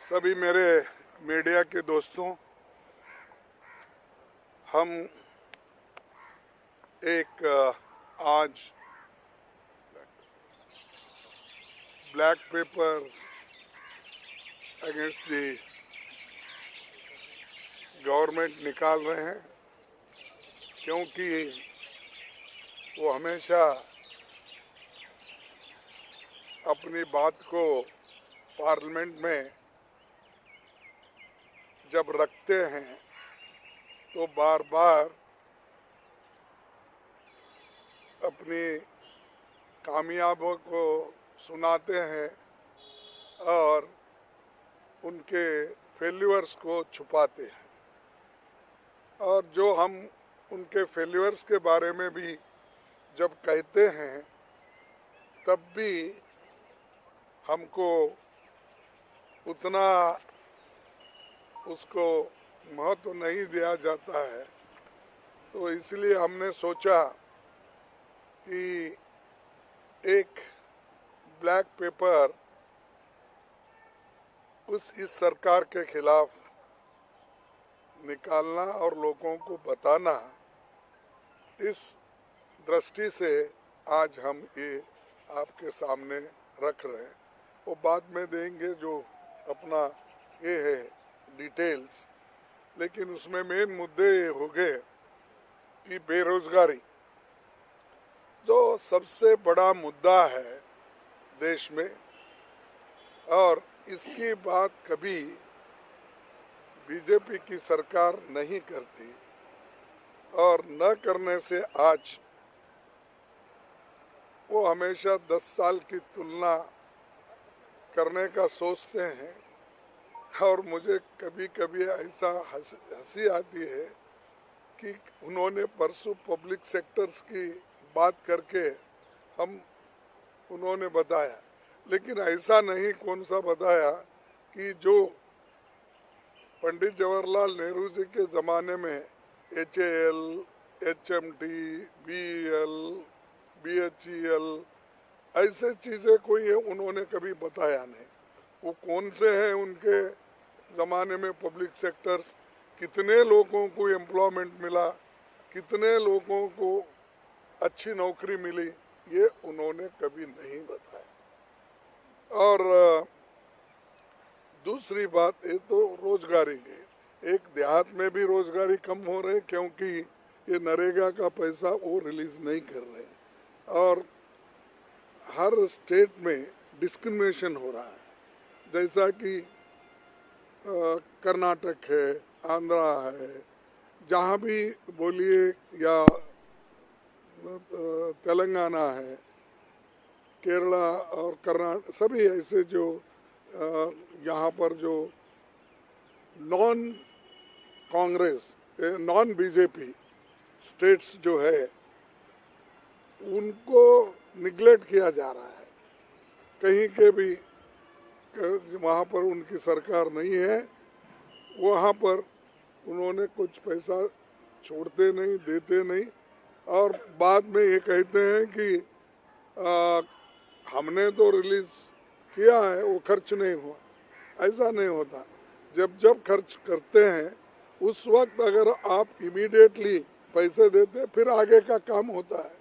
सभी मेरे मीडिया के दोस्तों, हम एक आज black pepper against the government निकाल रहे हैं, क्योंकि वो हमेशा अपनी बात को पार्लियामेंट में जब रखते हैं तो बार बार अपनी कामयाबियों को सुनाते हैं और उनके फेल्यूर्स को छुपाते हैं। और जो हम उनके फेल्यूर्स के बारे में भी जब कहते हैं तब भी हमको उतना उसको महत्व नहीं दिया जाता है। तो इसलिए हमने सोचा कि एक ब्लैक पेपर इस सरकार के खिलाफ निकालना और लोगों को बताना, इस दृष्टि से आज हम ये आपके सामने रख रहे हैं। वो बाद में देंगे जो अपना ये है डिटेल्स, लेकिन उसमें मेन मुद्दे ये हो गए कि बेरोजगारी जो सबसे बड़ा मुद्दा है देश में, और इसकी बात कभी बीजेपी की सरकार नहीं करती, और न करने से आज वो हमेशा 10 साल की तुलना करने का सोचते हैं। और मुझे कभी कभी ऐसा हंसी आती है कि उन्होंने परसों पब्लिक सेक्टर्स की बात करके उन्होंने बताया, लेकिन ऐसा नहीं कौन सा बताया कि जो पंडित जवाहरलाल नेहरू जी के ज़माने में HAL, HMT, BEL, BHEL ऐसे चीज़ें कोई है उन्होंने कभी बताया नहीं। वो कौन से हैं उनके ज़माने में पब्लिक सेक्टर्स, कितने लोगों को एम्प्लॉयमेंट मिला, कितने लोगों को अच्छी नौकरी मिली, ये उन्होंने कभी नहीं बताया। और दूसरी बात ये तो रोजगारी की, एक देहात में भी रोजगारी कम हो रही क्योंकि ये नरेगा का पैसा वो रिलीज नहीं कर रहे, और हर स्टेट में डिस्क्रिमिनेशन हो रहा है। जैसा कि कर्नाटक है, आंध्रा है, जहाँ भी बोलिए, या तेलंगाना है, केरला और कर्नाटक, सभी ऐसे जो यहाँ पर जो non Congress, non BJP states जो है उनको निगलेक्ट किया जा रहा है। कहीं के भी वहाँ पर उनकी सरकार नहीं है, वहाँ पर उन्होंने कुछ पैसा छोड़ते नहीं, देते नहीं, और बाद में ये कहते हैं कि हमने तो रिलीज किया है, वो खर्च नहीं हुआ। ऐसा नहीं होता। जब खर्च करते हैं उस वक्त अगर आप इमीडिएटली पैसे देते फिर आगे का काम होता है,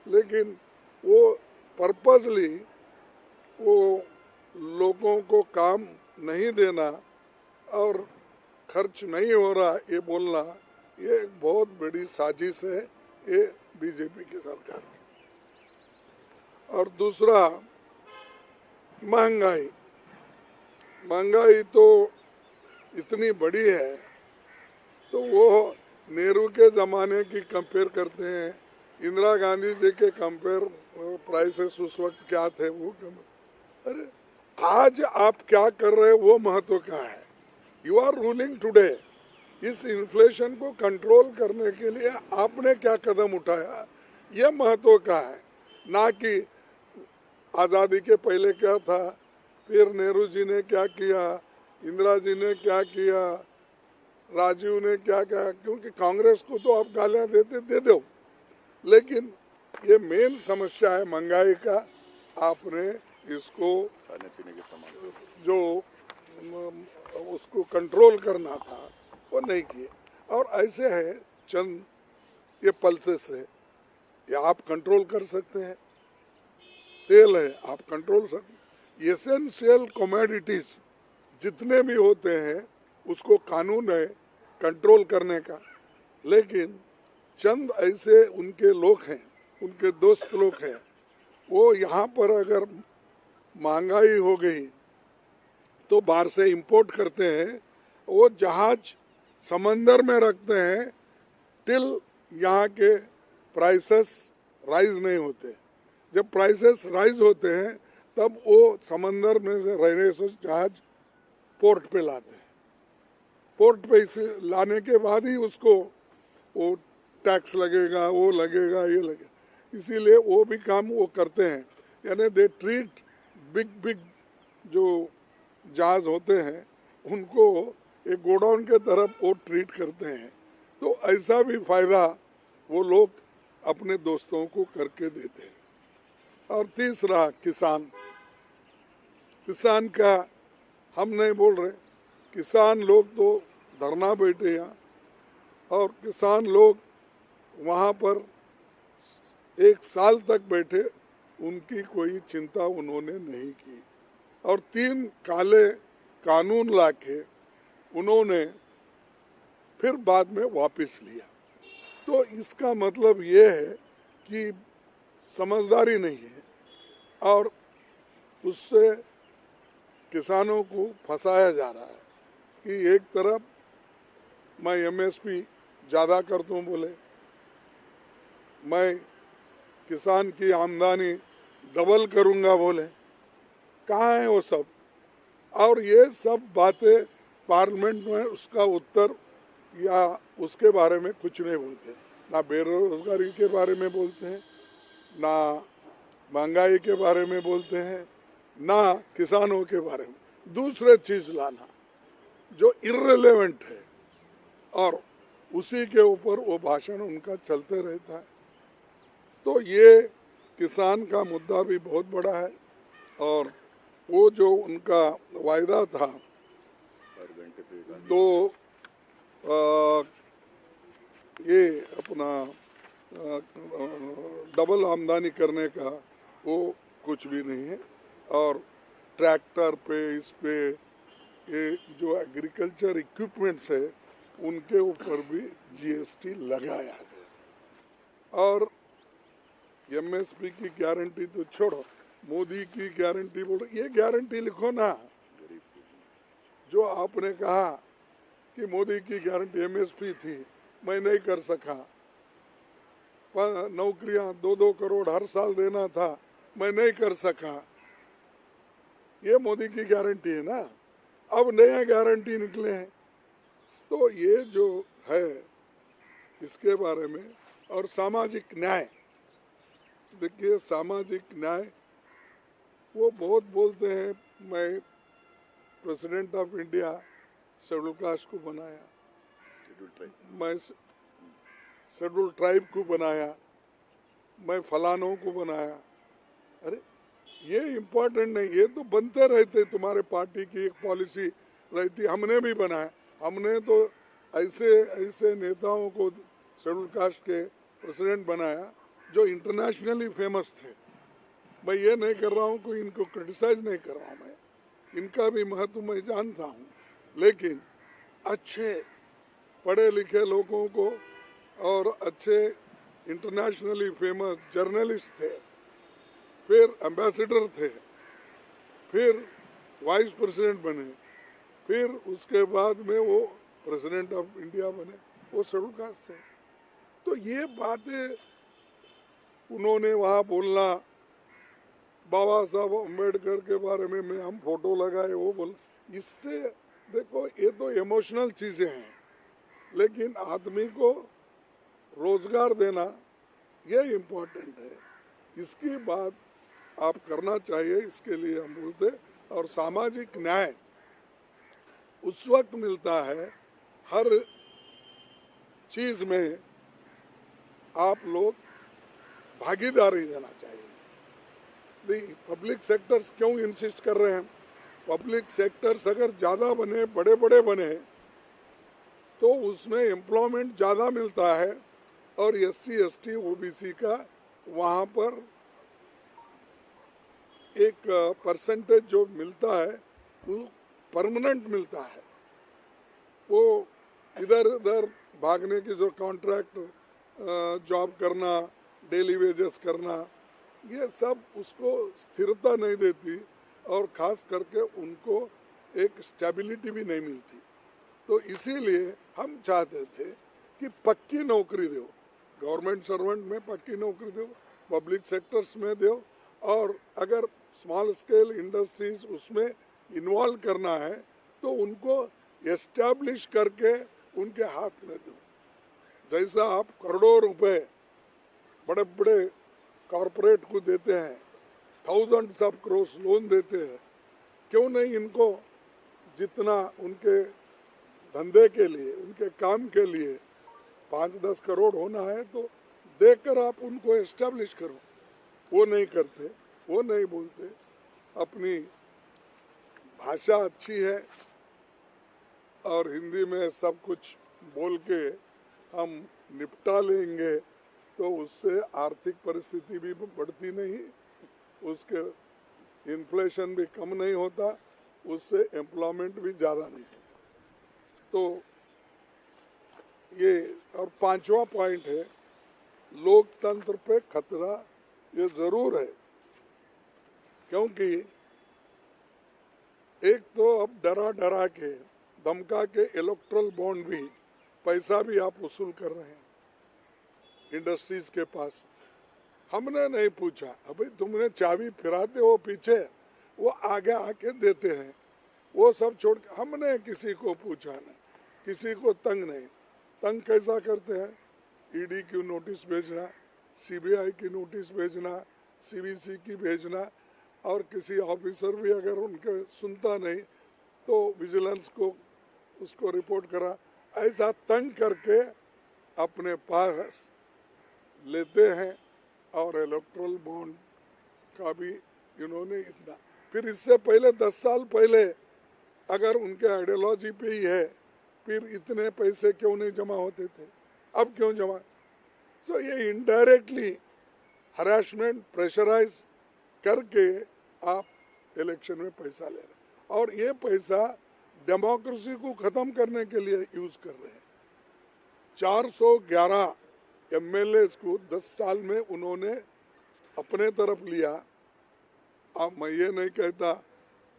लेकिन वो पर्पसली वो लोगों को काम नहीं देना और खर्च नहीं हो रहा ये बोलना, ये एक बहुत बड़ी साजिश है ये बीजेपी की सरकार की। और दूसरा, महंगाई तो इतनी बड़ी है, तो वो नेहरू के ज़माने की कंपेयर करते हैं, इंदिरा गांधी जी के कंपेयर प्राइसेस उस वक्त क्या थे वो अरे आज आप क्या कर रहे हैं वो महत्व का है। You are ruling today. इस इन्फ्लेशन को कंट्रोल करने के लिए आपने क्या कदम उठाया, ये महत्व का है, ना कि आज़ादी के पहले क्या था, फिर नेहरू जी ने क्या किया, इंदिरा जी ने क्या किया, राजीव ने क्या किया। क्योंकि कांग्रेस को तो आप गालियां देते दे दो, लेकिन ये मेन समस्या है महंगाई का। आपने इसको खाने पीने के सामान जो उसको कंट्रोल करना था वो नहीं किए। और ऐसे है चंद ये पल्सेस है, ये आप कंट्रोल कर सकते हैं। तेल है आप कंट्रोल सकते। एसेंशियल कमोडिटीज जितने भी होते हैं उसको कानून है कंट्रोल करने का, लेकिन चंद ऐसे उनके लोग हैं, उनके दोस्त लोग हैं, वो यहाँ पर अगर महंगाई हो गई तो बाहर से इंपोर्ट करते हैं, वो जहाज समंदर में रखते हैं टिल यहाँ के प्राइसेस राइज नहीं होते। जब प्राइसेस राइज होते हैं तब वो समंदर में से रहने से जहाज पोर्ट पे लाते हैं। पोर्ट पे इसे लाने के बाद ही उसको वो टैक्स लगेगा, वो लगेगा, ये लगेगा, इसीलिए वो भी काम वो करते हैं। यानी दे ट्रीट बिग बिग जो जहाज होते हैं उनको एक गोडाउन के तरफ वो ट्रीट करते हैं। तो ऐसा भी फायदा वो लोग अपने दोस्तों को करके देते हैं। और तीसरा किसान, किसान का हम नहीं बोल रहे, किसान लोग तो धरना बैठे यहाँ, और किसान लोग वहाँ पर 1 साल तक बैठे, उनकी कोई चिंता उन्होंने नहीं की, और 3 काले कानून लाके उन्होंने फिर बाद में वापस लिया। तो इसका मतलब ये है कि समझदारी नहीं है, और उससे किसानों को फंसाया जा रहा है कि एक तरफ मैं एमएसपी ज़्यादा कर दूं, बोले मैं किसान की आमदनी डबल करूंगा, बोले कहाँ है वो सब। और ये सब बातें पार्लियामेंट में उसका उत्तर या उसके बारे में कुछ नहीं बोलते, ना बेरोजगारी के बारे में बोलते हैं, ना महंगाई के बारे में बोलते हैं, ना किसानों के बारे में। दूसरे चीज लाना जो इर्रेलेवेंट है और उसी के ऊपर वो भाषण उनका चलते रहता है। तो ये किसान का मुद्दा भी बहुत बड़ा है, और वो जो उनका वायदा था 2 ये अपना डबल आमदनी करने का, वो कुछ भी नहीं है। और ट्रैक्टर पे, इस पे, ये जो एग्रीकल्चर इक्विपमेंट्स है उनके ऊपर भी जीएसटी लगाया गया। और एमएसपी की गारंटी तो छोड़ो, मोदी की गारंटी बोलो, ये गारंटी लिखो ना। जो आपने कहा कि मोदी की गारंटी एमएसपी थी, मैं नहीं कर सका, नौकरियां 2-2 करोड़ हर साल देना था, मैं नहीं कर सका, ये मोदी की गारंटी है ना। अब नया गारंटी निकले हैं, तो ये जो है इसके बारे में। और सामाजिक न्याय, देखिए सामाजिक न्याय वो बहुत बोलते हैं, मैं president of India schedule caste को बनाया, मैं शेड्यूल ट्राइब को बनाया, मैं फलानों को बनाया। अरे ये इम्पोर्टेंट नहीं, ये तो बनते रहते, तुम्हारे पार्टी की एक पॉलिसी रहती, हमने भी बनाया। हमने तो ऐसे ऐसे नेताओं को शेड्यूल कास्ट के प्रेसिडेंट बनाया जो इंटरनेशनली फेमस थे। मैं ये नहीं कर रहा हूँ, कोई इनको क्रिटिसाइज नहीं कर रहा हूँ, मैं इनका भी महत्व मैं जानता हूँ, लेकिन अच्छे पढ़े लिखे लोगों को और अच्छे इंटरनेशनली फेमस जर्नलिस्ट थे, फिर एम्बेसडर थे, फिर वाइस प्रेसिडेंट बने, फिर उसके बाद में वो प्रेसिडेंट ऑफ इंडिया बने, वो शेड्यूल कास्ट थे। तो ये बातें उन्होंने वहाँ बोलना, बाबा साहब अम्बेडकर के बारे में हम फोटो लगाए, वो बोल, इससे देखो ये तो इमोशनल चीजें हैं, लेकिन आदमी को रोजगार देना ये इम्पोर्टेंट है। इसकी बात आप करना चाहिए, इसके लिए हम बोलते। और सामाजिक न्याय उस वक्त मिलता है, हर चीज में आप लोग भागीदारी देना चाहिए। पब्लिक सेक्टर्स क्यों इंसिस्ट कर रहे हैं पब्लिक सेक्टर्स अगर ज़्यादा बने, बड़े बड़े बने, तो उसमें एम्प्लॉयमेंट ज़्यादा मिलता है और SC ST OBC का वहाँ पर एक परसेंटेज जो मिलता है वो परमानेंट मिलता है। वो इधर उधर भागने की जो कॉन्ट्रैक्ट जॉब करना, डेली वेजेस करना, ये सब उसको स्थिरता नहीं देती और ख़ास करके उनको एक स्टेबिलिटी भी नहीं मिलती। तो इसीलिए हम चाहते थे कि पक्की नौकरी दो, गवर्नमेंट सर्वेंट में पक्की नौकरी दो, पब्लिक सेक्टर्स में दो, और अगर स्मॉल स्केल इंडस्ट्रीज उसमें इन्वॉल्व करना है तो उनको एस्टैब्लिश करके उनके हाथ में दो। जैसा आप करोड़ों रुपए बड़े बड़े कॉरपोरेट को देते हैं, थाउजेंड्स ऑफ करोड़ लोन देते हैं, क्यों नहीं इनको जितना उनके धंधे के लिए, उनके काम के लिए 5-10 करोड़ होना है तो देकर आप उनको एस्टैब्लिश करो। वो नहीं करते, वो नहीं बोलते। अपनी भाषा अच्छी है और हिंदी में सब कुछ बोल के हम निपटा लेंगे, तो उससे आर्थिक परिस्थिति भी बढ़ती नहीं, उसके इन्फ्लेशन भी कम नहीं होता, उससे एम्प्लॉयमेंट भी ज़्यादा नहीं होता। तो ये, और 5वां पॉइंट है लोकतंत्र पे खतरा। ये जरूर है, क्योंकि एक तो अब डरा डरा के, धमका के इलेक्ट्रल बॉन्ड भी, पैसा भी आप वसूल कर रहे हैं इंडस्ट्रीज के पास। हमने नहीं पूछा, अभी तुमने चाबी फिराते हो पीछे, वो आगे आके देते हैं, वो सब छोड़ के हमने किसी को पूछा नहीं, किसी को तंग नहीं। तंग कैसा करते हैं? ED की नोटिस भेजना, CBI की नोटिस भेजना, CBC की भेजना, और किसी ऑफिसर भी अगर उनके सुनता नहीं तो विजिलेंस को उसको रिपोर्ट करा, ऐसा तंग करके अपने पास लेते हैं। और इलेक्ट्रल बॉन्ड का भी इन्होंने इतना, फिर इससे पहले 10 साल पहले अगर उनके आइडियोलॉजी पे ही है, फिर इतने पैसे क्यों नहीं जमा होते थे, अब क्यों जमा? सो ये इनडायरेक्टली हरासमेंट, प्रेशराइज करके आप इलेक्शन में पैसा ले रहे हैं, और ये पैसा डेमोक्रेसी को खत्म करने के लिए यूज कर रहे हैं। 411 MLAs को 10 साल में उन्होंने अपने तरफ लिया। अब मैं ये नहीं कहता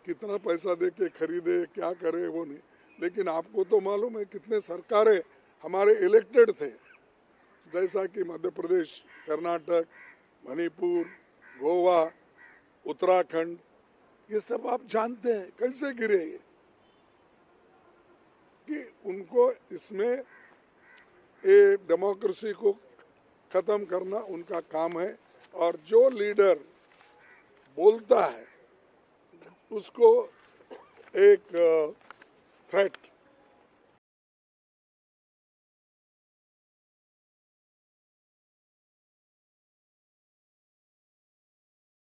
कितना पैसा दे के खरीदे, क्या करे, वो नहीं, लेकिन आपको तो मालूम है कितने सरकारें हमारे इलेक्टेड थे, जैसा कि मध्य प्रदेश, कर्नाटक, मणिपुर, गोवा, उत्तराखंड, ये सब आप जानते हैं कैसे गिरे ये, कि उनको इसमें ये डेमोक्रेसी को खत्म करना उनका काम है। और जो लीडर बोलता है उसको एक थ्रेट